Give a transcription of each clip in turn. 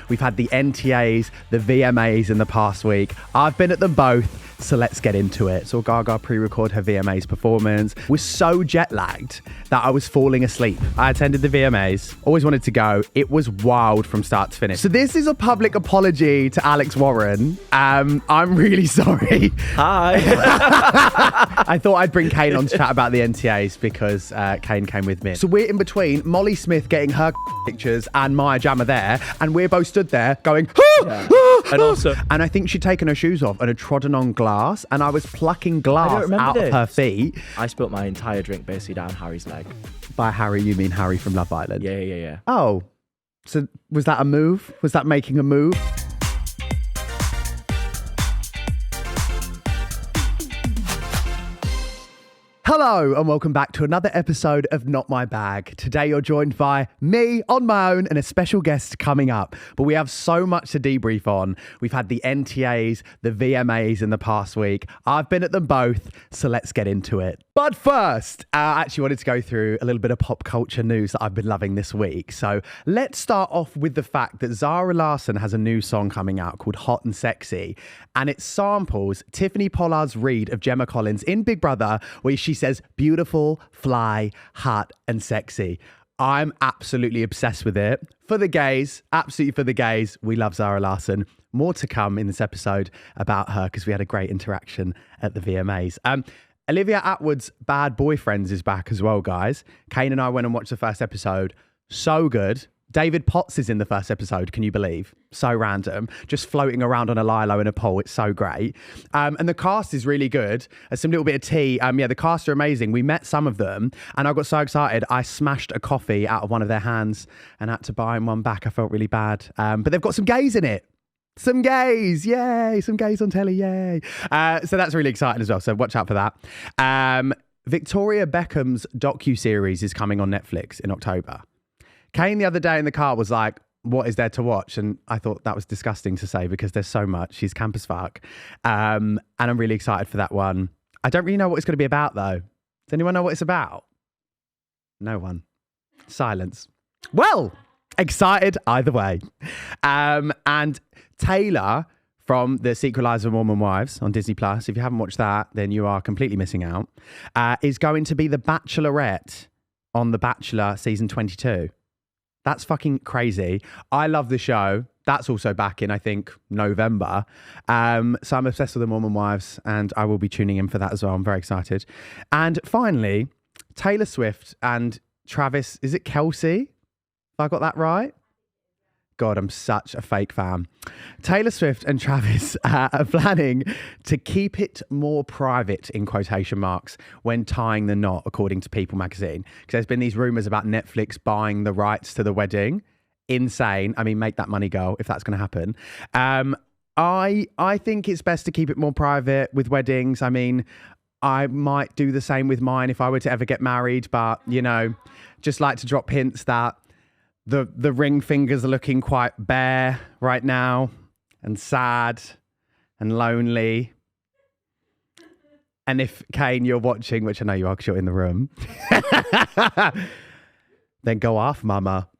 We've had the NTAs, the VMAs in the past week. I've been at them both. So let's get into it. Saw Gaga pre-record her VMAs performance. Was so jet lagged that I was falling asleep. I attended the VMAs, always wanted to go. It was wild from start to finish. So this is a public apology to Alex Warren. I'm really sorry. Hi. I thought I'd bring Kaine on to chat about the NTAs because Kaine came with me. So we're in between Molly Smith getting her pictures and Maya Jama there, and we're both stood there going, and I think she'd taken her shoes off and had trodden on glass, and I was plucking glass out of her feet. I spilt my entire drink basically down Harry's leg. By Harry, you mean Harry from Love Island? Yeah. Oh, so was that a move? Was that making a move? Hello and welcome back to another episode of Not My Bag. Today you're joined by me on my own and a special guest coming up. But we have so much to debrief on. We've had the NTAs, the VMAs in the past week. I've been at them both, so let's get into it. But first, I actually wanted to go through a little bit of pop culture news that I've been loving this week. So let's start off with the fact that Zara Larsson has a new song coming out called Hot and Sexy. And it samples Tiffany Pollard's read of Gemma Collins in Big Brother, where she says, beautiful, fly, hot and sexy. I'm absolutely obsessed with it. For the gays, absolutely for the gays, we love Zara Larsson. More to come in this episode about her because we had a great interaction at the VMAs. Olivia Attwood's Bad Boyfriends is back as well, guys. Kaine and I went and watched the first episode. So good. David Potts is in the first episode, can you believe? So random. Just floating around on a lilo in a pool. It's so great. And the cast is really good. Some little bit of tea. The cast are amazing. We met some of them and I got so excited. I smashed a coffee out of one of their hands and had to buy him one back. I felt really bad. But they've got some gays in it. Some gays, yay. Some gays on telly, yay. So that's really exciting as well. So watch out for that. Victoria Beckham's docuseries is coming on Netflix in October. Kaine the other day in the car was like, what is there to watch? And I thought that was disgusting to say because there's so much. She's camp as fuck. And I'm really excited for that one. I don't really know what it's going to be about though. Does anyone know what it's about? No one. Silence. Well, excited either way. And Taylor from the Secret Lives of Mormon Wives on Disney Plus, if you haven't watched that, then you are completely missing out, is going to be the Bachelorette on The Bachelor season 22. That's fucking crazy. I love the show. That's also back in, I think, November. So I'm obsessed with the Mormon Wives and I will be tuning in for that as well. I'm very excited. And finally, Taylor Swift and Travis, is it Kelce? Have I got that right? God, I'm such a fake fan. Taylor Swift and Travis are planning to keep it more private, in quotation marks, when tying the knot, according to People magazine. Because there's been these rumours about Netflix buying the rights to the wedding. Insane. I mean, make that money, girl, if that's going to happen. I think it's best to keep it more private with weddings. I mean, I might do the same with mine if I were to ever get married. But, you know, just like to drop hints that the ring fingers are looking quite bare right now and sad and lonely. And if, Kaine, you're watching, which I know you are because you're in the room, then go off, mama.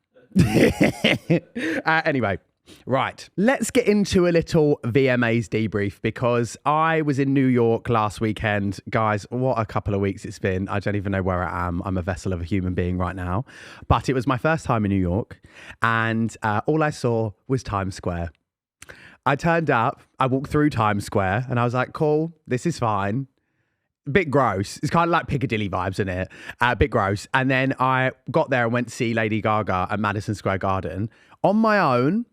Anyway, right. Let's get into a little VMAs debrief because I was in New York last weekend. Guys, what a couple of weeks it's been. I don't even know where I am. I'm a vessel of a human being right now. But it was my first time in New York and all I saw was Times Square. I turned up, I walked through Times Square and I was like, cool, this is fine. Bit gross. It's kind of like Piccadilly vibes, isn't it? Bit gross. And then I got there and went to see Lady Gaga at Madison Square Garden on my own.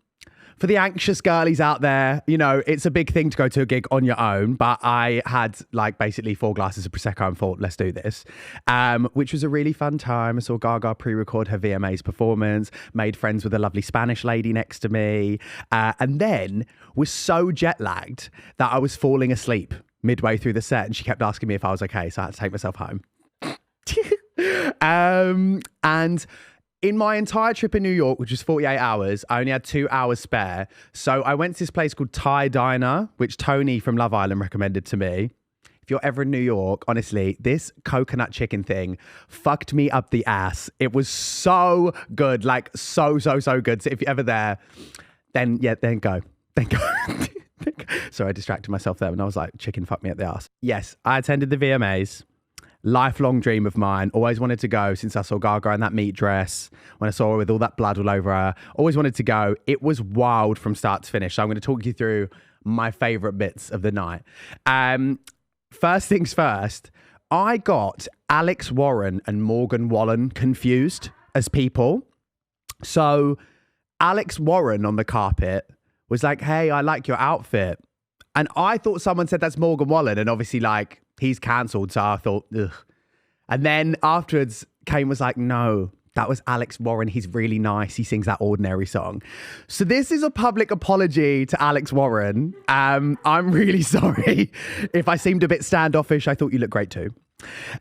For the anxious girlies out there, you know, it's a big thing to go to a gig on your own, but I had like basically 4 glasses of Prosecco and thought, let's do this, which was a really fun time. I saw Gaga pre-record her VMAs performance, made friends with a lovely Spanish lady next to me, and then was so jet lagged that I was falling asleep midway through the set and she kept asking me if I was okay, so I had to take myself home. And in my entire trip in New York, which was 48 hours, I only had 2 hours spare. So I went to this place called Thai Diner, which Tony from Love Island recommended to me. If you're ever in New York, honestly, this coconut chicken thing fucked me up the ass. It was so good, like so good. So if you're ever there, then go. Then go. Sorry, I distracted myself there and I was like, chicken fuck me at the ass. Yes, I attended the VMAs. Lifelong dream of mine. Always wanted to go since I saw Gaga in that meat dress. When I saw her with all that blood all over her. Always wanted to go. It was wild from start to finish. So I'm going to talk you through my favourite bits of the night. First things first, I got Alex Warren and Morgan Wallen confused as people. So Alex Warren on the carpet was like, hey, I like your outfit. And I thought someone said that's Morgan Wallen. And obviously, like, he's cancelled. So I thought, ugh. And then afterwards, Kaine was like, no, that was Alex Warren. He's really nice. He sings that Ordinary song. So this is a public apology to Alex Warren. I'm really sorry if I seemed a bit standoffish. I thought you looked great too.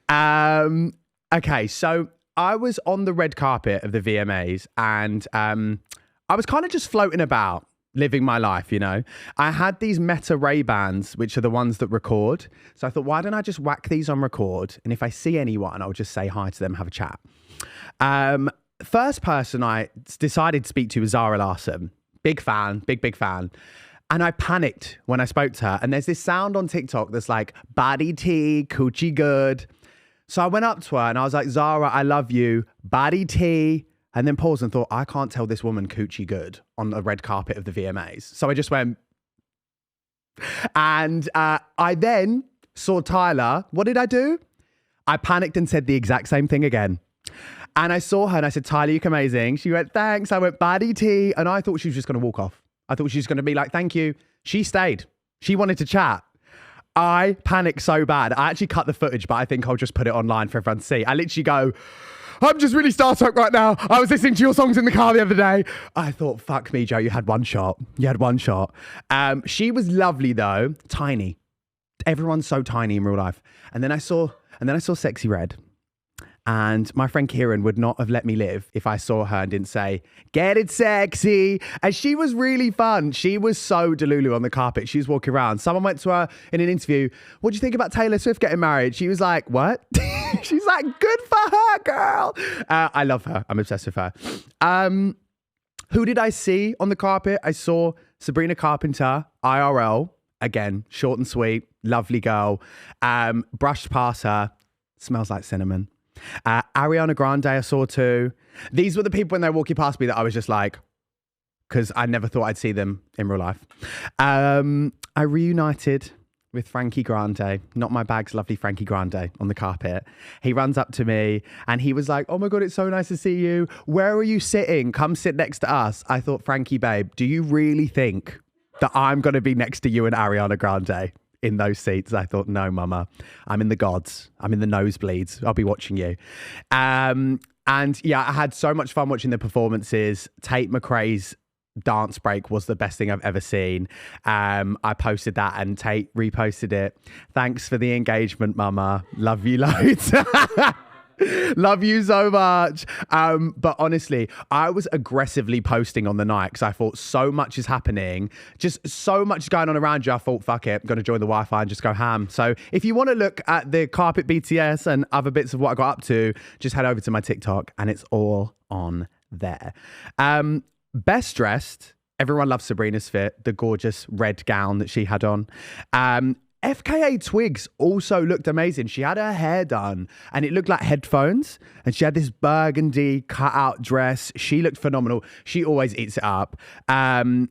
Okay, so I was on the red carpet of the VMAs and I was kind of just floating about, living my life, you know. I had these Meta Ray-Bans, which are the ones that record. So I thought, why don't I just whack these on record? And if I see anyone, I'll just say hi to them, have a chat. First person I decided to speak to was Zara Larsson. Big fan, big fan. And I panicked when I spoke to her. And there's this sound on TikTok that's like, body tea, coochie good. So I went up to her and I was like, Zara, I love you, body tea. And then paused and thought, I can't tell this woman coochie good on the red carpet of the VMAs. So I just went, and I then saw Tyler. What did I do? I panicked and said the exact same thing again. And I saw her and I said, Tyler, you look amazing. She went, thanks. I went, body tea. And I thought she was just going to walk off. I thought she was going to be like, thank you. She stayed. She wanted to chat. I panicked so bad. I actually cut the footage, but I think I'll just put it online for everyone to see. I literally go, I'm just really starstruck right now. I was listening to your songs in the car the other day. I thought, fuck me, Joe, you had one shot. You had one shot. She was lovely though, tiny. Everyone's so tiny in real life. And then I saw Sexy Red. And my friend Kieran would not have let me live if I saw her and didn't say, get it sexy. And she was really fun. She was so delulu on the carpet. She was walking around. Someone went to her in an interview, what do you think about Taylor Swift getting married? She was like, what? She's like, good for her, girl. I love her. I'm obsessed with her. Who did I see on the carpet? I saw Sabrina Carpenter, IRL. Again, short and sweet, lovely girl. Brushed past her, smells like cinnamon. Ariana Grande I saw too. These were the people when they were walking past me that I was just like, because I never thought I'd see them in real life. I reunited with Frankie Grande, not my bag's lovely Frankie Grande on the carpet. He runs up to me and he was like, oh my God, it's so nice to see you. Where are you sitting? Come sit next to us. I thought, Frankie, babe, do you really think that I'm going to be next to you and Ariana Grande in those seats? I thought, no, mama, I'm in the gods. I'm in the nosebleeds. I'll be watching you. And yeah, I had so much fun watching the performances. Tate McRae's dance break was the best thing I've ever seen. I posted that and Tate reposted it. Thanks for the engagement, mama. Love you loads. Love you so much. But honestly, I was aggressively posting on the night because I thought so much is happening. Just so much going on around you. I thought, fuck it, I'm going to join the Wi-Fi and just go ham. So if you want to look at the carpet BTS and other bits of what I got up to, just head over to my TikTok and it's all on there. Best dressed, everyone loves Sabrina's fit, the gorgeous red gown that she had on. FKA Twigs also looked amazing. She had her hair done and it looked like headphones and she had this burgundy cut-out dress. She looked phenomenal. She always eats it up. And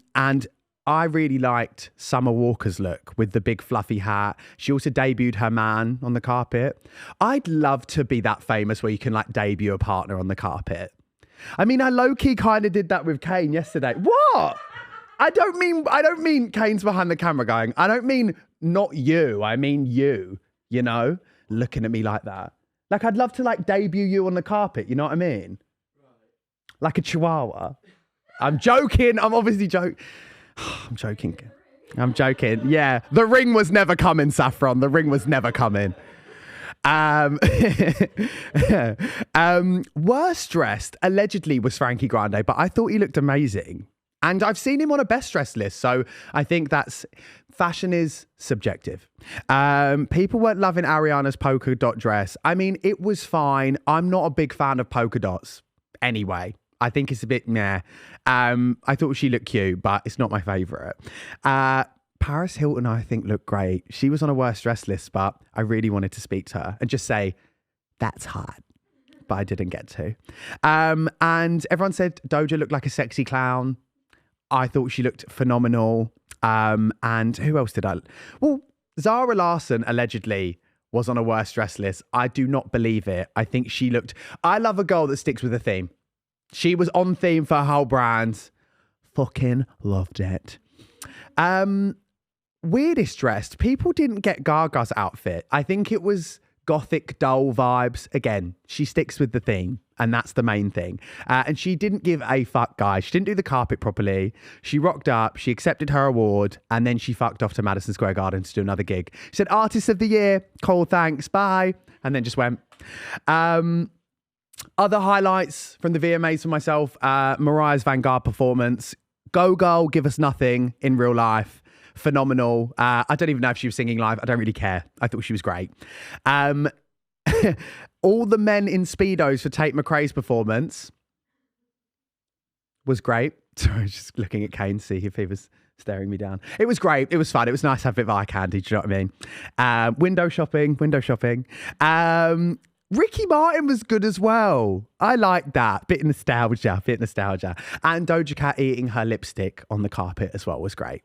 I really liked Summer Walker's look with the big fluffy hat. She also debuted her man on the carpet. I'd love to be that famous where you can like debut a partner on the carpet. I mean, I low-key kind of did that with Kaine yesterday. What? I don't mean Kaine's behind the camera going, I don't mean not you. I mean you know, looking at me like that. Like, I'd love to like debut you on the carpet. You know what I mean? Right. Like a chihuahua. I'm joking. I'm obviously joking. I'm joking. Yeah. The ring was never coming, Saffron. The ring was never coming. Worst dressed allegedly was Frankie Grande, but I thought he looked amazing. And I've seen him on a best dressed list. So I think fashion is subjective. People weren't loving Ariana's polka dot dress. I mean, it was fine. I'm not a big fan of polka dots anyway. I think it's a bit meh. I thought she looked cute, but it's not my favourite. Paris Hilton, I think, looked great. She was on a worst dress list, but I really wanted to speak to her and just say, that's hot. But I didn't get to. And everyone said Doja looked like a sexy clown. I thought she looked phenomenal. And who else did I... Well, Zara Larsson allegedly was on a worst dress list. I do not believe it. I think she looked... I love a girl that sticks with a theme. She was on theme for her whole brand. Fucking loved it. Weirdest dressed. People didn't get Gaga's outfit. I think it was gothic dull vibes. Again, she sticks with the theme, and that's the main thing. And she didn't give a fuck, guys. She didn't do the carpet properly. She rocked up, she accepted her award, and then she fucked off to Madison Square Garden to do another gig. She said, Artist of the Year, Cole, thanks, bye. And then just went. Other highlights from the VMAs for myself, Mariah's Vanguard performance. Go Girl, give us nothing in real life. Phenomenal. I don't even know if she was singing live. I don't really care. I thought she was great. All the men in Speedos for Tate McRae's performance was great. Sorry, just looking at Kaine to see if he was staring me down. It was great. It was fun. It was nice to have a bit of eye candy. Do you know what I mean? Window shopping. Ricky Martin was good as well. I like that. Bit nostalgia. And Doja Cat eating her lipstick on the carpet as well was great.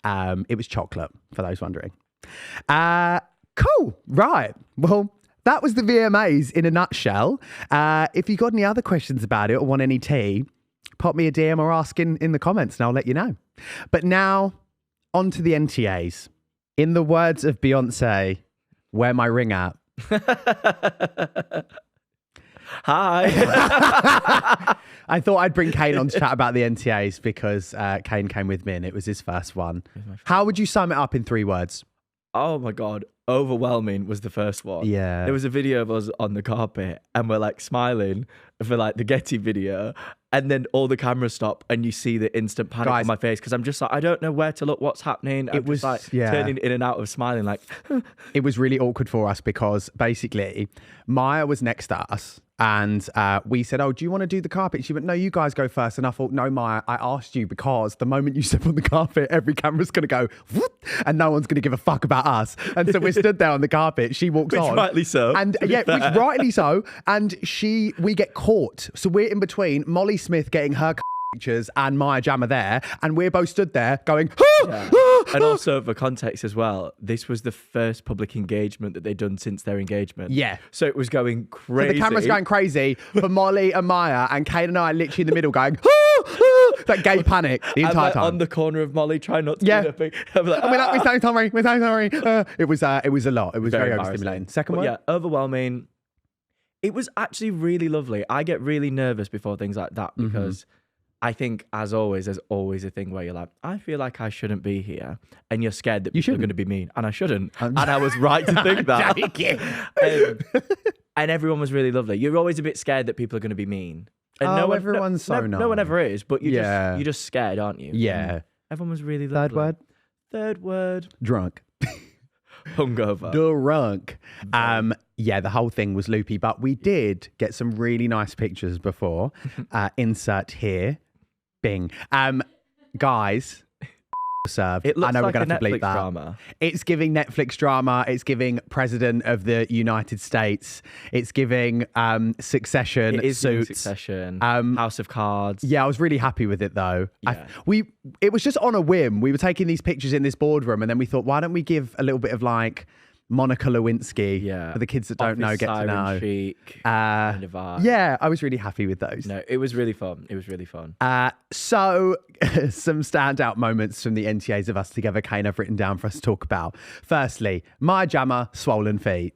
It was chocolate, for those wondering. Cool. Right. Well, that was the VMAs in a nutshell. If you got any other questions about it or want any tea, pop me a DM or ask in the comments and I'll let you know. But now, on to the NTAs. In the words of Beyonce, where my ring at? Hi. I thought I'd bring Kaine on to chat about the NTAs because Kaine came with me and it was his first one. How would you sum it up in 3 words? Oh my God. Overwhelming was the first one. Yeah. There was a video of us on the carpet and we're like smiling for like the Getty video. And then all the cameras stop and you see the instant panic on my face because I'm just like, I don't know where to look, what's happening. I'm just like turning in and out of smiling like. It was really awkward for us because basically Maya was next to us and we said, oh, do you want to do the carpet? She went, no, you guys go first. And I thought, no, Maya, I asked you because the moment you step on the carpet, every camera's going to go whoop, and no one's going to give a fuck about us. And so we're stood there on the carpet. She walks on. Rightly so. And yeah, which rightly so. And we get caught. So we're in between Molly Smith getting her pictures and Maya Jama there. And we're both stood there going, And also for context as well, this was the first public engagement that they'd done since their engagement. Yeah. So it was going crazy. So the camera's going crazy for Molly and Maya, and Kaine and I are literally in the middle going, that gay panic the entire time. On the corner of Molly, trying not to do nothing. I'm like, we're so sorry. It was a lot. It was very overstimulating. Second one? Yeah, overwhelming. It was actually really lovely. I get really nervous before things like that because I think, as always, there's always a thing where you're like, I feel like I shouldn't be here. And you're scared that people are going to be mean. And I shouldn't. And I was right to think that. And everyone was really lovely. You're always a bit scared that people are going to be mean. And everyone's so nice. No one ever is, but you're just scared, aren't you? Yeah. And everyone was really lovely. Third word. Drunk. Hungover. Drunk. Yeah, the whole thing was loopy, but we did get some really nice pictures before. Insert here. Bing. Guys, served. It looks I know like we're going to a have to bleep Netflix that. drama. It's giving Netflix drama. It's giving President of the United States. It's giving Succession. It is Suits. Succession. House of Cards. Yeah, I was really happy with it though. Yeah. It was just on a whim. We were taking these pictures in this boardroom and then we thought, why don't we give a little bit of like Monica Lewinsky for the kids that don't know, get to know. Chic, kind of vibe. Yeah, I was really happy with those. No, it was really fun. So some standout moments from the NTAs of us together, Kaine, I've written down for us to talk about. Firstly, Maya Jama, swollen feet.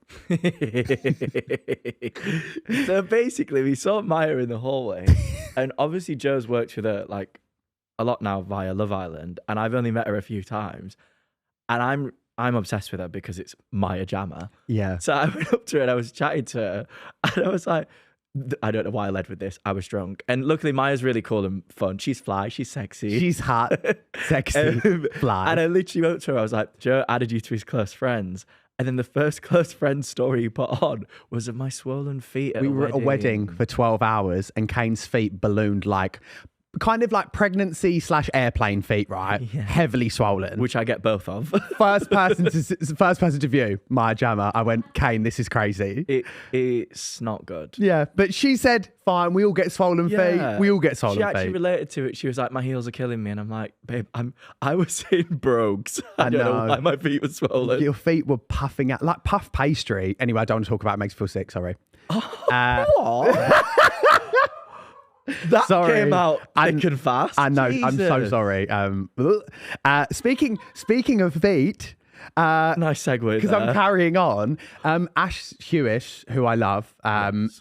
So basically, we saw Maya in the hallway, and obviously Joe's worked with her like a lot now via Love Island, and I've only met her a few times, and I'm obsessed with her because it's Maya Jama. Yeah. So I went up to her and I was chatting to her and I was like, I don't know why I led with this. I was drunk. And luckily Maya's really cool and fun. She's fly. She's sexy. She's hot, sexy, fly. And I literally went up to her. I was like, Joe added you to his close friends. And then the first close friend story he put on was of my swollen feet at We were at a wedding for 12 hours and Kaine's feet ballooned like kind of like pregnancy / airplane feet, right? Yeah. Heavily swollen. Which I get both of. First person to view my jammer. I went, Kaine, this is crazy. It's not good. Yeah, but she said, fine, we all get swollen feet. We all get swollen feet. She actually related to it. She was like, my heels are killing me. And I'm like, babe, I was in brogues. I don't know why my feet were swollen. Your feet were puffing out like puff pastry. Anyway, I don't want to talk about it. It makes me feel sick. Sorry. What? That came out thick and fast. I know. Jesus. I'm so sorry. Speaking of feet. Nice segue. Because I'm carrying on. Ash Hewish, who I love,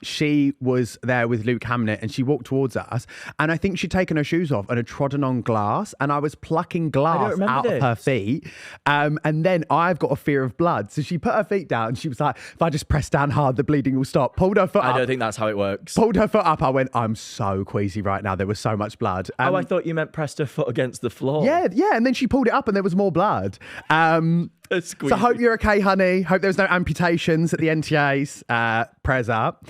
she was there with Luke Hamnet and she walked towards us. And I think she'd taken her shoes off and had trodden on glass. And I was plucking glass out of her feet. And then I've got a fear of blood. So she put her feet down and she was like, if I just press down hard, the bleeding will stop. Pulled her foot up. I don't think that's how it works. Pulled her foot up. I went, I'm so queasy right now. There was so much blood. I thought you meant pressed her foot against the floor. Yeah. And then she pulled it up and there was more blood. So hope you're okay, honey. Hope there was no amputations at the NTAs. Prayers up.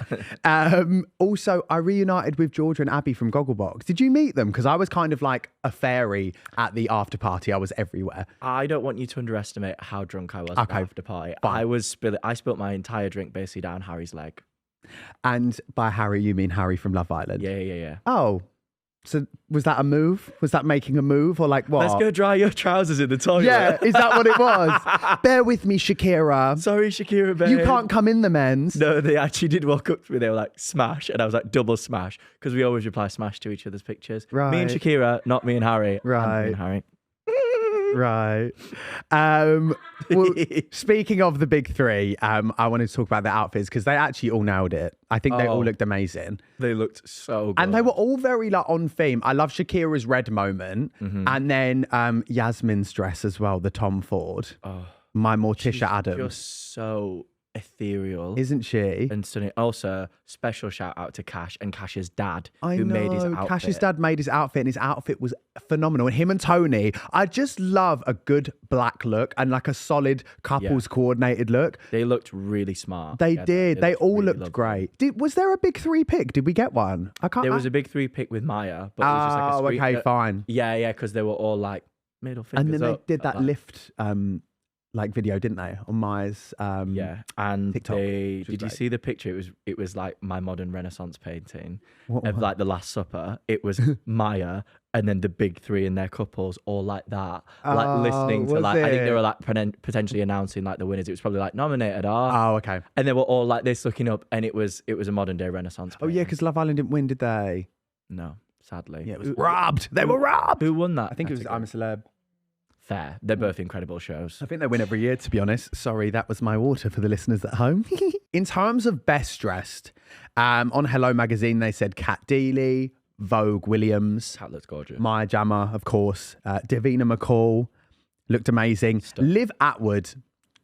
Also, I reunited with Georgia and Abby from Gogglebox. Did you meet them? Because I was kind of like a fairy at the after party. I was everywhere. I don't want you to underestimate how drunk I was at the after party. I spilt my entire drink basically down Harry's leg. And by Harry, you mean Harry from Love Island? Yeah. Oh. So was that a move? Was that making a move or like what? Let's go dry your trousers in the toilet. Yeah, is that what it was? Bear with me, Shakira. Sorry, Shakira, babe. You can't come in the men's. No, they actually did walk up to me. They were like, smash. And I was like, double smash. Because we always reply smash to each other's pictures. Right. Me and Shakira, not me and Harry. Right. Me and Harry. Right. Well, speaking of the big three, I wanted to talk about their outfits because they actually all nailed it. I think they all looked amazing. They looked so good. And they were all very like on theme. I love Shakira's red moment. And then Yasmin's dress as well, the Tom Ford. Oh, my Morticia Adams. Just so ethereal. Isn't she? And stunning. Also, special shout out to Cash and Cash's dad who made his outfit. Cash's dad made his outfit and his outfit was phenomenal. And him and Tony, I just love a good black look and like a solid couples coordinated look. They looked really smart. They did. They all really looked great. Was there a big three pick? Did we get one? There was a big three pick with Maya. But it was just like a okay, fine. Yeah, because they were all like middle fingers And then up, they did that lift like video, didn't they, on Maya's and TikTok, did you see the picture? It was like my modern Renaissance painting of like the Last Supper. It was Maya and then the big three and their couples all like that, like listening to like I think they were like potentially announcing like the winners. It was probably like nominated are. Oh, okay. And they were all like this looking up, and it was a modern day Renaissance painting. Oh yeah, because Love Island didn't win, did they? No, sadly. Yeah, it was robbed. They were robbed. Who won that? I think it was I'm a Celeb. Fair. They're both incredible shows. I think they win every year, to be honest. Sorry, that was my water for the listeners at home. In terms of best dressed, on Hello Magazine, they said Kat Deely, Vogue Williams. Kat looks gorgeous. Maya Jama, of course. Davina McCall looked amazing. Liv Atwood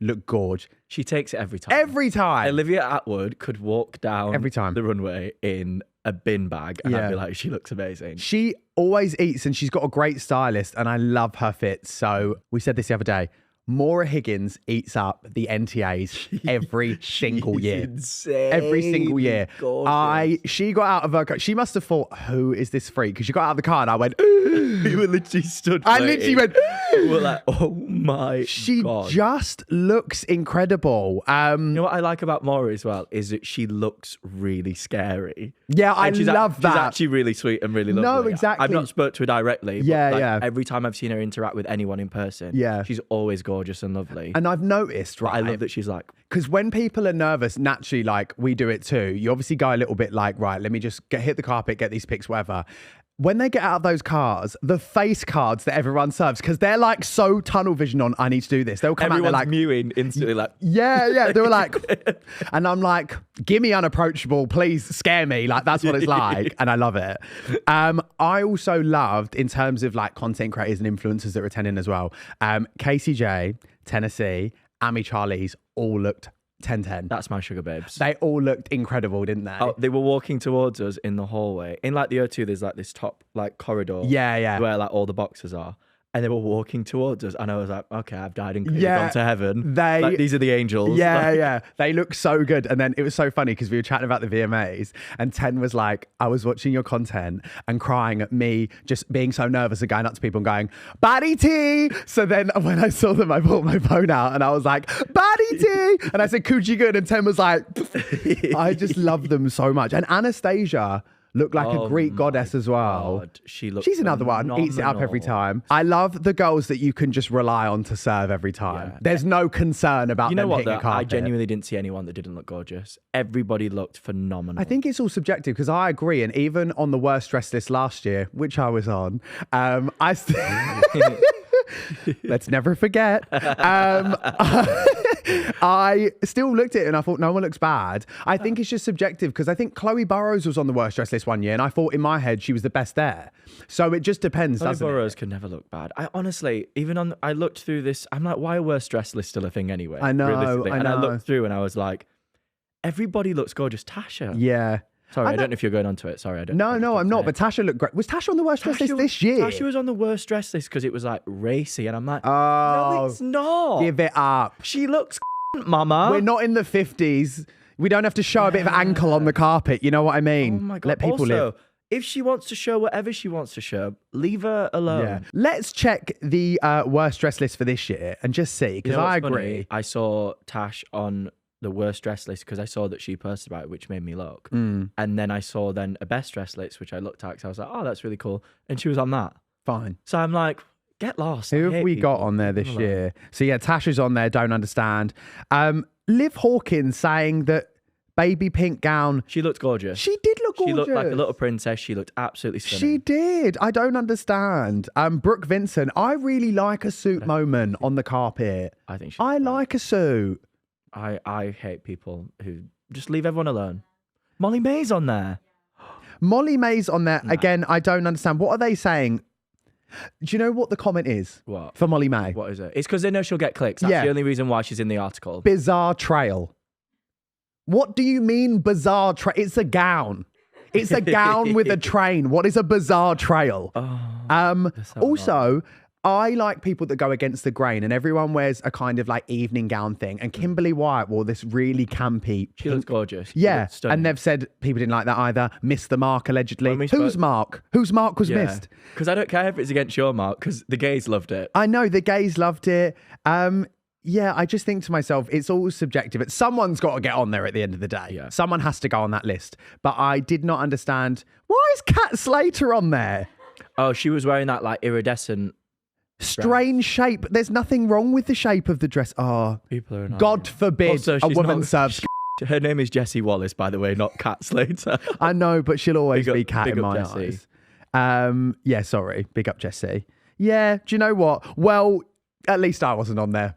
looked gorge. She takes it every time. Every time. Olivia Atwood could walk down every time the runway in a bin bag and I'd be like, she looks amazing. She always eats and she's got a great stylist and I love her fits. So we said this the other day. Maura Higgins eats up the NTAs every single year. Insane. Every single year. Gorgeous. She got out of her car. She must have thought, who is this freak? Because she got out of the car and I went, we were literally stood. I literally went, we were like, oh my God. She just looks incredible. You know what I like about Maura as well is that she looks really scary. Yeah, I love that. She's actually really sweet and really lovely. No, exactly. I've not spoke to her directly. But Yeah. Every time I've seen her interact with anyone in person, she's always gorgeous and lovely. And I've noticed, right? I love that she's like, because when people are nervous, naturally, like we do it too. You obviously go a little bit like, right, let me just hit the carpet, get these pics, whatever. When they get out of those cars, the face cards that everyone serves, because they're like so tunnel vision on, I need to do this. They'll come out and they're like, mewing instantly, like, yeah. They were like, and I'm like, give me unapproachable, please scare me. Like, that's what it's like. And I love it. I also loved, in terms of like content creators and influencers that were attending as well, Casey J, Tennessee, Amy Charlize all looked 10-10. That's my sugar babes. They all looked incredible, didn't they? Oh, they were walking towards us in the hallway. In like the O2, there's like this top like corridor. Yeah. Where like all the boxes are. and they were walking towards us, and I was like, okay, I've died and Yeah, gone to heaven. they- Like, these are the angels. Yeah, Like, yeah. They look so good. And then it was so funny because we were chatting about the VMAs and Ten was like, I was watching your content and crying at me just being so nervous and going up to people and going, Baddie T. So then when I saw them, I pulled my phone out and I was like, Baddie T. And I said, Coochie good. And Ten was like, I just love them so much. And Anastasia looked like a Greek goddess as well. God, she's another one, eats it up every time. I love the girls that you can just rely on to serve every time. Yeah. There's no concern about You know them what? hitting a Though? carpet. I genuinely didn't see anyone that didn't look gorgeous. Everybody looked phenomenal. I think it's all subjective because I agree. And even on the worst dress list last year, which I was on, I still... Let's never forget. I still looked at it and I thought no one looks bad. I think it's just subjective because I think Chloe Burrows was on the worst dress list one year and I thought in my head she was the best there. So it just depends, Chloe doesn't Burrows it? can never look bad. I honestly, I looked through this. I'm like, why are worst dress lists still a thing anyway? I know, realistically? I And I know. looked through and I was like, everybody looks gorgeous. Tasha. Yeah. Sorry, I don't know if you're going on to it. Sorry, I don't. No, I'm not. But Tasha looked great. Was Tasha on the worst dress list this year? Tasha was on the worst dress list because it was like racy, and I'm like, Oh, no, it's not. give it up. She looks, mama. We're not in the 50s. We don't have to show a bit of ankle on the carpet. You know what I mean? Oh my God. Let people also, live. if she wants to show whatever she wants to show, leave her alone. Yeah. Let's check the worst dress list for this year and just see, because You know I what's funny? agree. I saw Tash on the worst dress list because I saw that she posted about it, which made me look. Mm. And then I saw then a best dress list, which I looked at because I was like, oh, that's really cool. And she was on that. Fine. So I'm like, get lost. I Who have hate we got people. on there this Leave them alone. year? So yeah, Tasha's on there, don't understand. Liv Hawkins saying that baby pink gown. She looked gorgeous. She did look gorgeous. She looked like a little princess. She looked absolutely stunning. She did. I don't understand. Brooke Vincent, I really like a suit moment on the carpet. I think she I like a suit. I hate people who just leave everyone alone. Molly May's on there. Molly May's on there. Again, I don't understand. What are they saying? Do you know what the comment is? What? For Molly May? What is it? It's because they know she'll get clicks. That's Yeah. the only reason why she's in the article. Bizarre trail. What do you mean bizarre trail? It's a gown. It's a gown with a train. What is a bizarre trail? That's so Also, I like people that go against the grain and everyone wears a kind of like evening gown thing. And Kimberly Wyatt wore this really campy. She looks gorgeous. She Yeah. looks stunning. And they've said people didn't like that either. Missed the mark allegedly. When we Whose spoke- mark? Whose mark was missed? Because I don't care if it's against your mark, because the gays loved it. I know the gays loved it. Yeah, I just think to myself, it's all subjective. Someone's got to get on there at the end of the day. Yeah. Someone has to go on that list. But I did not understand, why is Kat Slater on there? Oh, she was wearing that like iridescent. Strange shape. There's nothing wrong with the shape of the dress. Oh, People are annoying. God forbid Also, a she's woman not- serves. Her name is Jessie Wallace, by the way, not Kat Slater. I know, but she'll always Big up- be Kat big in up my Jessie. eyes. Yeah, sorry. Big up Jessie. Yeah, do you know what? Well, at least I wasn't on there.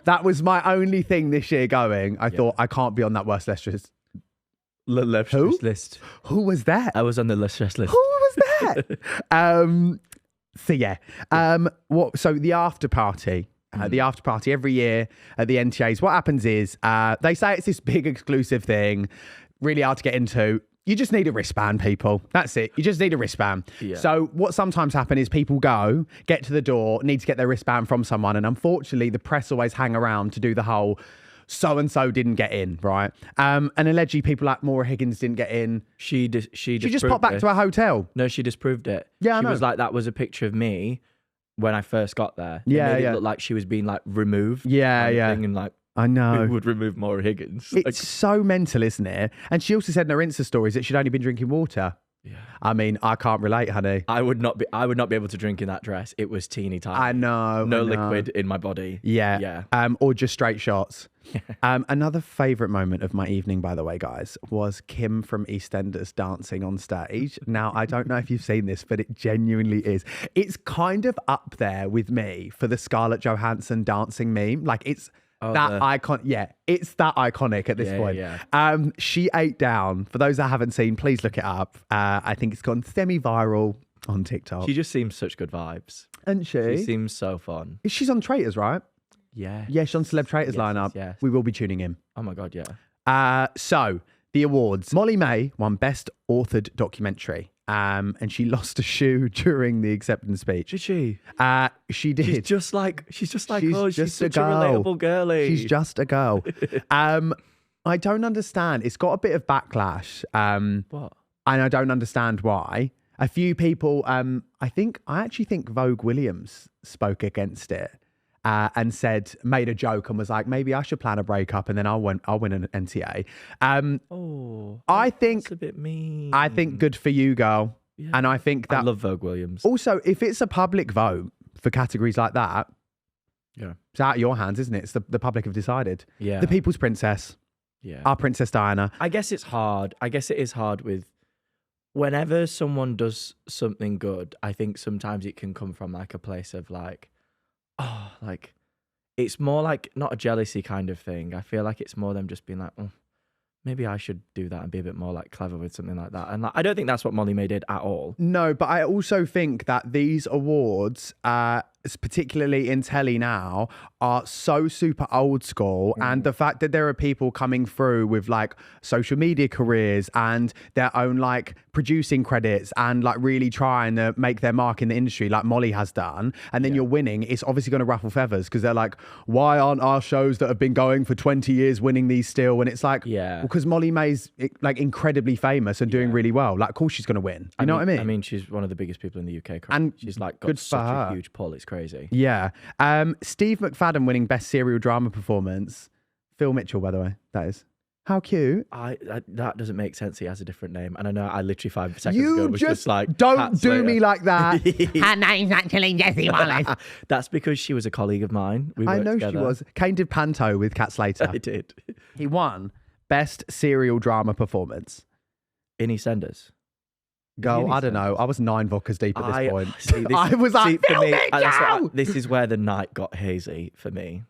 That was my only thing this year going. I thought I can't be on that worst list. Who? List. Who was that? I was on the list list. Who was that? So yeah. So the after party. The after party every year at the NTAs. What happens is they say it's this big exclusive thing, really hard to get into. You just need a wristband, people. That's it. You just need a wristband. Yeah. So what sometimes happens is people go, get to the door, need to get their wristband from someone. And unfortunately, the press always hang around to do the whole so-and-so didn't get in, right? And allegedly people like Maura Higgins didn't get in. She She just popped back to her hotel. No, she disproved it. Yeah, I she know. was like, that was a picture of me when I first got there. It Yeah, made yeah. It looked like she was being like removed. Yeah, kind of yeah. thing, and like, I know. who would remove Maura Higgins? It's so mental, isn't it? And she also said in her Insta stories that she'd only been drinking water. Yeah. I mean, I can't relate, honey. I would not be able to drink in that dress. It was teeny tiny. I know. No I know. liquid in my body. Yeah. Yeah. Or just straight shots. Another favourite moment of my evening, by the way, guys, was Kim from EastEnders dancing on stage. Now, I don't know if you've seen this, but it genuinely is. It's kind of up there with me for the Scarlett Johansson dancing meme. Like, it's that icon. Yeah, it's that iconic at this point. Yeah. She ate down. For those that haven't seen, please look it up. I think it's gone semi-viral on TikTok. She just seems such good vibes. Isn't she? She seems so fun. She's on Traitors, right? Yeah. Yeah, she's on Celeb Traitors lineup. yes. We will be tuning in. Oh my God, yeah. So, the awards. Molly May won Best Authored Documentary. and she lost a shoe during the acceptance speech. Did she? She did. She's just like She's she's just such a a girl. relatable girlie. She's just a girl. I don't understand. It's got a bit of backlash. What? And I don't understand why. A few people, I actually think Vogue Williams spoke against it and made a joke and was like, maybe I should plan a breakup and then I'll win an NTA. I think that's a bit mean. I think good for you, girl. Yeah. And I think that I love Vogue Williams. also, if it's a public vote for categories like that, Yeah. it's out of your hands, isn't it? It's the public have decided. Yeah. The people's princess, Yeah. our Princess Diana. I guess it's hard. I guess it is hard with whenever someone does something good, I think sometimes it can come from like a place of like, oh, like it's more like not a jealousy kind of thing. I feel like it's more them just being like, oh, maybe I should do that and be a bit more like clever with something like that. And like, I don't think that's what Molly May did at all. No, but I also think that these awards, particularly in telly now, are so super old school. And the fact that there are people coming through with like social media careers and their own like producing credits and like really trying to make their mark in the industry like Molly has done, and then you're winning, it's obviously going to ruffle feathers because they're like, why aren't our shows that have been going for 20 years winning these still? And it's like, because Molly May's like incredibly famous and doing really well. Like, of course she's going to win. You know what I mean? I mean, she's one of the biggest people in the UK. And she's like got good for such her. a huge pull. It's crazy. Yeah. Steve McFadden winning Best Serial Drama Performance. Phil Mitchell, by the way, that is. How cute. That doesn't make sense. He has a different name. And I know I literally 5 seconds ago was just like, don't do me like that. Her name's actually Jessie Wallace. That's because she was a colleague of mine. We I worked know together. she was. Kaine did Panto with Kat Slater. I did. He won Best Serial Drama Performance. In EastEnders. Girl, Really I don't know. sense. I was 9 vodkas deep at this point. See, this, I was like, for me, "Phil Mitchell!" this is where the night got hazy for me.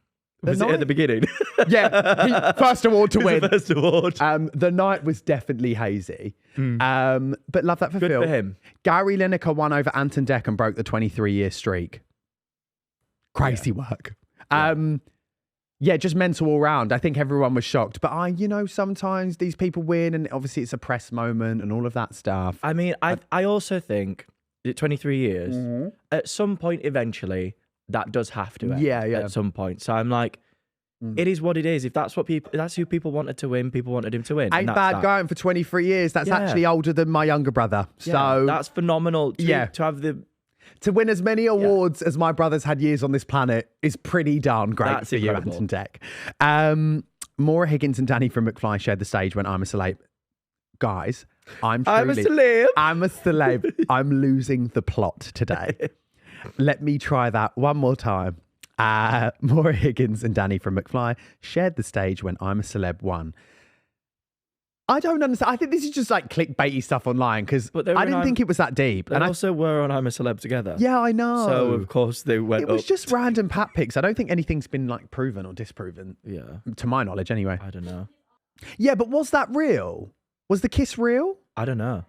The Was it night? at the beginning? Yeah, first award to It was win. the first award. The night was definitely hazy. But love that for Good Phil. for him. Gary Lineker won over Anton Deck and broke the 23-year streak. Crazy work. Yeah, just mental all round. I think everyone was shocked. But sometimes these people win and obviously it's a press moment and all of that stuff. I mean, I also think that 23 years, at some point eventually, that does have to end. Yeah. At some point. So I'm like, it is what it is. If that's who people wanted to win, people wanted him to win. Ain't bad going for 23 years. That's actually older than my younger brother. So that's phenomenal. To have to win as many awards as my brother's had years on this planet is pretty darn great That's for incredible. you, Anton Deck. Maura Higgins and Danny from McFly shared the stage when I'm a Celeb. Guys, I'm a celeb. I'm a celeb. I'm losing the plot today. Let me try that one more time. Maura Higgins and Danny from McFly shared the stage when I'm a Celeb won. I don't understand. I think this is just like clickbaity stuff online because I didn't think it was that deep. And also were on I'm a Celeb together. Yeah, I know. So of course they went It was up. just random pat picks. I don't think anything's been like proven or disproven. Yeah. To my knowledge, anyway. I don't know. Yeah, but was that real? Was the kiss real? I don't know.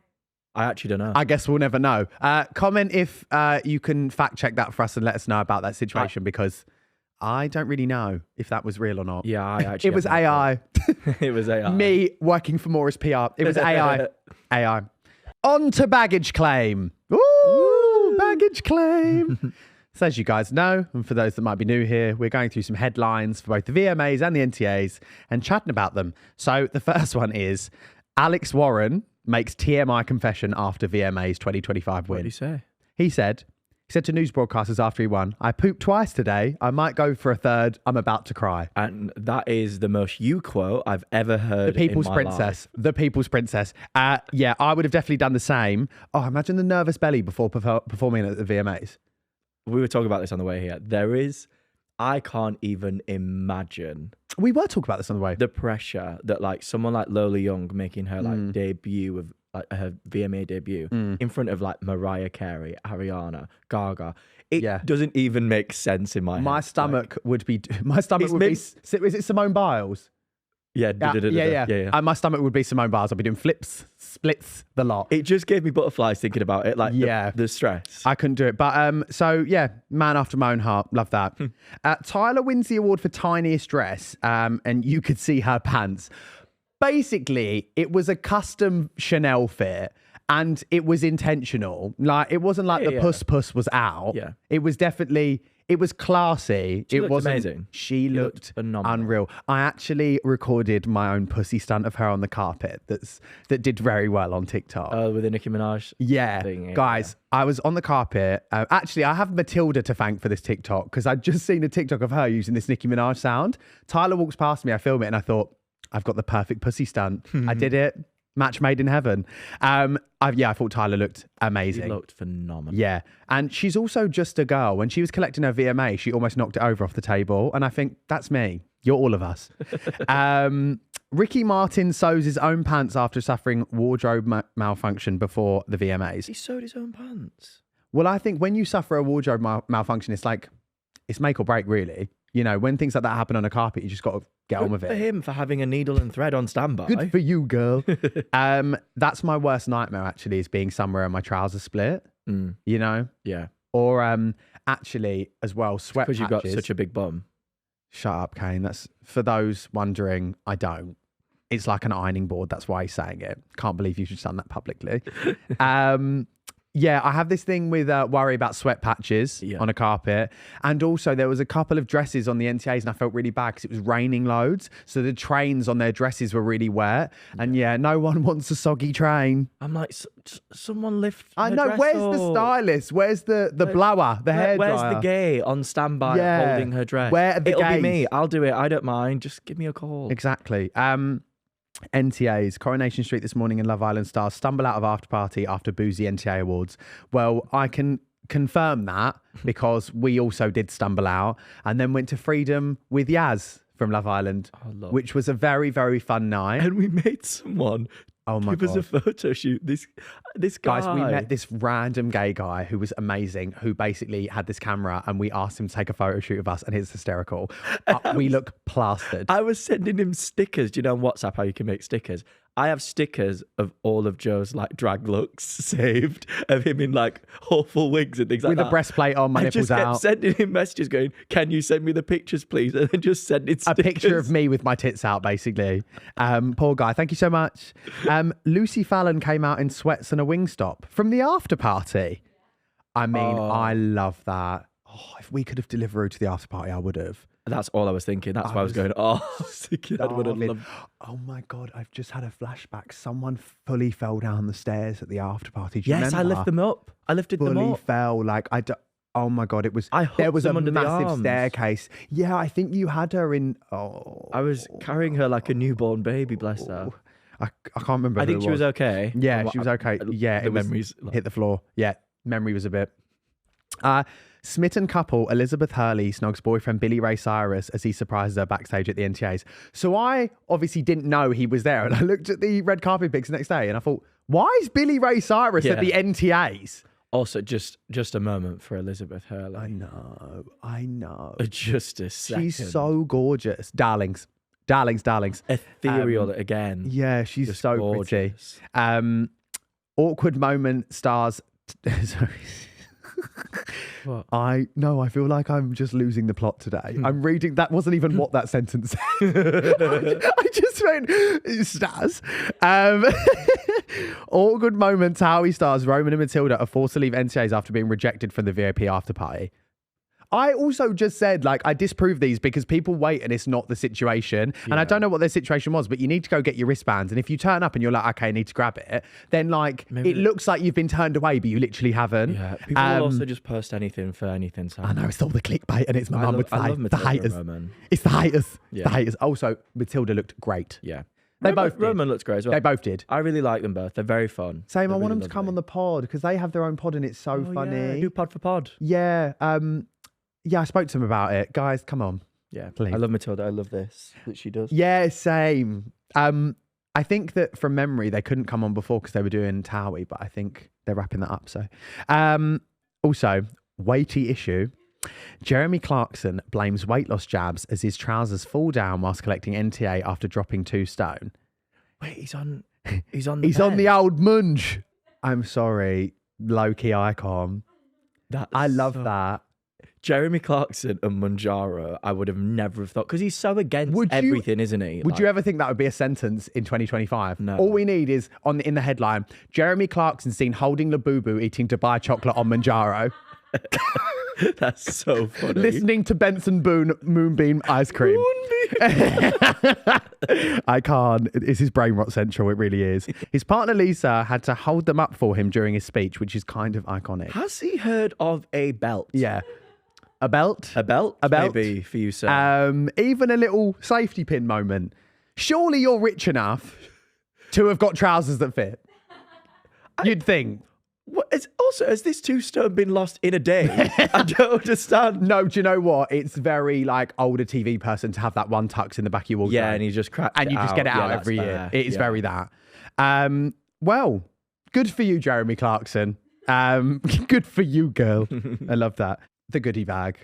I actually don't know. I guess we'll never know. Comment if you can fact check that for us and let us know about that situation because I don't really know if that was real or not. Yeah, I actually. It was AI. It was AI. Me working for Morris PR. It was AI. AI. On to baggage claim. Ooh, baggage claim. So as you guys know, and for those that might be new here, we're going through some headlines for both the VMAs and the NTAs and chatting about them. So the first one is Alex Warren makes TMI confession after VMA's 2025 win. What did he say? He said to news broadcasters after he won, I pooped twice today. I might go for a third. I'm about to cry. And that is the most you quote I've ever heard. The People's in my Princess. life. The People's Princess. Yeah, I would have definitely done the same. Oh, imagine the nervous belly before performing at the VMAs. We were talking about this on the way here. I can't even imagine We were talking about this on the way. the pressure that like someone like Lola Young making her like debut of like her VMA debut in front of like Mariah Carey, Ariana, Gaga. It doesn't even make sense in my head. My stomach would be. Is it Simone Biles? Yeah. And my stomach would be Simone Biles. I'd be doing flips, splits, the lot. It just gave me butterflies thinking about it. Like the stress. I couldn't do it. But so yeah, man after my own heart. Love that. Tyler wins the award for tiniest dress. And you could see her pants. Basically, it was a custom Chanel fit. And it was intentional. Like, it wasn't like the puss was out. Yeah. It was definitely, it was classy. She it looked wasn't amazing. She looked phenomenal. unreal. I actually recorded my own pussy stunt of her on the carpet that did very well on TikTok. Oh, with the Nicki Minaj thing. Guys, I was on the carpet. Actually, I have Matilda to thank for this TikTok because I'd just seen a TikTok of her using this Nicki Minaj sound. Tyler walks past me, I film it, and I thought, I've got the perfect pussy stunt. I did it. Match made in heaven. I thought Tyler looked amazing. He looked phenomenal. Yeah. And she's also just a girl. When she was collecting her VMA, she almost knocked it over off the table. And I think that's me. You're all of us. Ricky Martin sews his own pants after suffering wardrobe malfunction before the VMAs. He sewed his own pants. Well, I think when you suffer a wardrobe malfunction, it's like, it's make or break, really. You know, when things like that happen on a carpet, you just got to get on with it. Good for him for having a needle and thread on standby. Good for you, girl. That's my worst nightmare, actually, is being somewhere and my trousers split, you know? Yeah. Or actually, as well, sweat patches. Because you've got such a big bum. Shut up, Kaine. That's, for those wondering, I don't. It's like an ironing board. That's why he's saying it. Can't believe you should done that publicly. Yeah, I have this thing with worry about sweat patches on a carpet. And also there was a couple of dresses on the NTAs and I felt really bad because it was raining loads. So the trains on their dresses were really wet. And no one wants a soggy train. I'm like, someone lift I her know, dress where's up. the stylist? Where's the blower, the hairdryer? Where's the gay on standby holding her dress? Where are the It'll gays? be me. I'll do it. I don't mind. Just give me a call. Exactly. NTAs, Coronation Street this morning and Love Island stars stumble out of after party after boozy NTA awards. Well, I can confirm that because we also did stumble out and then went to Freedom with Yaz from Love Island, which was a very, very fun night. And we made someone give us a photo shoot. This guy. Guys, we met this random gay guy who was amazing, who basically had this camera and we asked him to take a photo shoot of us and it's hysterical. We look plastered. I was sending him stickers. Do you know on WhatsApp how you can make stickers? I have stickers of all of Joe's like drag looks saved of him in like awful wigs and things like that. With a breastplate on, my nipples out. I just kept sending him messages going, can you send me the pictures, please? And then just sending stickers. A picture of me with my tits out, basically. Poor guy. Thank you so much. Lucy Fallon came out in sweats and a Wingstop from the after party. I mean, I love that. Oh, if we could have delivered to the after party, I would have. That's all I was thinking. That's why I was going, I was thinking I would have loved. Oh my God, I've just had a flashback. Someone fully fell down the stairs at the after party. Do you remember? I lifted them up. I lifted them Fully up. fell. Like, oh my God, it was, there was a them under the massive arms. staircase. Yeah, I think you had her in, I was carrying her like a newborn baby, bless her. I can't remember. I think she was okay. Yeah, she was okay. Yeah, the memories hit the floor. Yeah, memory was a bit. Smitten couple Elizabeth Hurley snogs boyfriend Billy Ray Cyrus as he surprises her backstage at the NTAs. So I obviously didn't know he was there, and I looked at the red carpet pics the next day, and I thought, why is Billy Ray Cyrus at the NTAs? Also, just a moment for Elizabeth Hurley. I know. Just a second. She's so gorgeous, darlings. Ethereal again. Yeah, she's just so gorgeous. pretty. Awkward moment stars. Sorry. What? I feel like I'm just losing the plot today. I'm reading, that wasn't even what that sentence said. I just went, stars. Awkward moments, Howie stars Roman and Matilda are forced to leave NTAs after being rejected from the VIP after party. I also just said, like, I disprove these because people wait and it's not the situation. Yeah. And I don't know what their situation was, but you need to go get your wristbands. And if you turn up and you're like, okay, I need to grab it, then like, it looks like you've been turned away, but you literally haven't. Yeah, people will also just post anything for anything. So I know, it's all the clickbait and it's my mum would say. I love the haters. Roman. It's the haters. Yeah. The haters. Also, Matilda looked great. Yeah. They both did. Roman looks great as well. They both did. I really like them both. They're very fun. Same, They're I want really them to come lovely. on the pod because they have their own pod and it's so funny. Yeah, do pod for pod. Yeah. Yeah, I spoke to them about it. Guys, come on. Yeah, please. I love Matilda. I love this that she does. Yeah, same. I think that from memory, they couldn't come on before because they were doing Towie, but I think they're wrapping that up. So, also, weighty issue. Jeremy Clarkson blames weight loss jabs as his trousers fall down whilst collecting NTA after dropping 2 stone. Wait, he's on He's on the old munge. I'm sorry, low-key icon. I love that. Jeremy Clarkson and MOUNJARO, I would have never have thought, because he's so against Would you- everything, isn't he? Would you ever think that would be a sentence in 2025? No. All we need is in the headline, Jeremy Clarkson seen holding Labubu eating Dubai chocolate on MOUNJARO, That's so funny. listening to Benson Boone Moonbeam ice cream. I can't. This is brain rot central. It really is. His partner Lisa had to hold them up for him during his speech, which is kind of iconic. Has he heard of a belt? Yeah. A belt? A belt? A belt. Maybe for you, sir. Even a little safety pin moment. Surely you're rich enough to have got trousers that fit. You'd think. What, has this 2 stone been lost in a day? I don't understand. No, do you know what? It's very like older TV person to have that one tucked in the back of your wardrobe. Yeah, and he just cracks and you just get it out every year. It is very that. Well, good for you, Jeremy Clarkson. Good for you, girl. I love that. The goodie bag.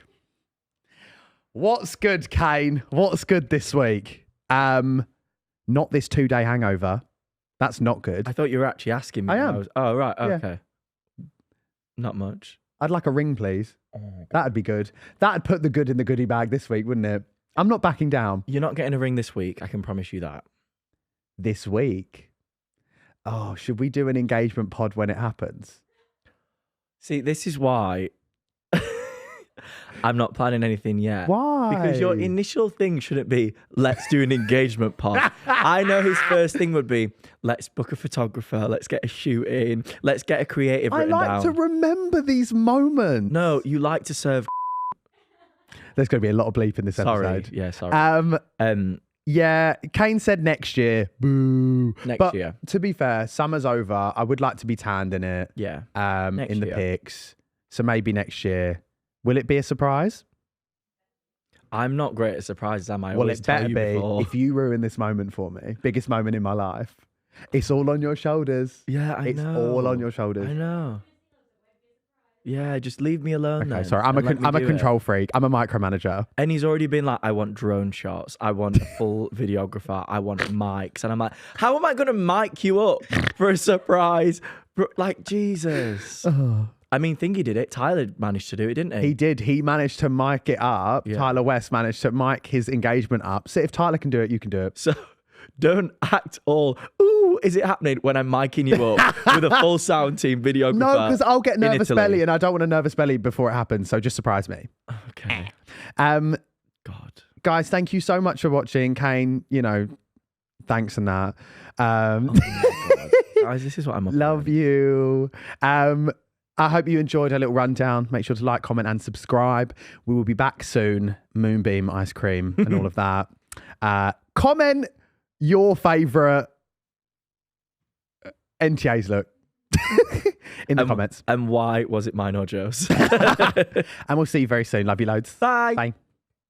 What's good, Kaine? What's good this week? Not this 2-day hangover. That's not good. I thought you were actually asking me. I am. Oh, right. Yeah. Okay. Not much. I'd like a ring, please. That'd be good. That'd put the good in the goodie bag this week, wouldn't it? I'm not backing down. You're not getting a ring this week. I can promise you that. This week? Oh, should we do an engagement pod when it happens? See, this is why I'm not planning anything yet. Why? Because your initial thing shouldn't be, let's do an engagement pod. I know his first thing would be, let's book a photographer, let's get a shoot in, let's get a creative I written like down. to remember these moments. No, you like to serve. There's going to be a lot of bleep in this Sorry. episode. Yeah, sorry. Yeah, Kaine said next year. Boo. Next year. To be fair, summer's over. I would like to be tanned in it. Yeah. In the year. pics. So maybe next year. Will it be a surprise? I'm not great at surprises, am I? Well, always it tell better you be before. if you ruin this moment for me. Biggest moment in my life. It's all on your shoulders. Yeah, I It's know. all on your shoulders. I know. Yeah, just leave me alone Okay, then, sorry. I'm and let me a do it. control freak. I'm a micromanager. And he's already been like, I want drone shots. I want a full videographer. I want mics. And I'm like, how am I going to mic you up for a surprise? Like, Jesus. I mean, Thingy did it. Tyler managed to do it, didn't he? He did. He managed to mic it up. Yeah. Tyler West managed to mic his engagement up. So if Tyler can do it, you can do it. So don't act all, ooh, is it happening when I'm micing you up with a full sound team videographer? No, because I'll get in nervous Italy? belly and I don't want a nervous belly before it happens. So just surprise me. Okay. God. Guys, thank you so much for watching. Kaine, thanks and that. Oh my God. Guys, this is what I'm up Love you. I hope you enjoyed our little rundown. Make sure to like, comment, and subscribe. We will be back soon. Moonbeam ice cream and all of that. Comment your favourite NTAs look in the comments. And why was it mine or Joe's? And we'll see you very soon. Love you loads. Bye. Bye.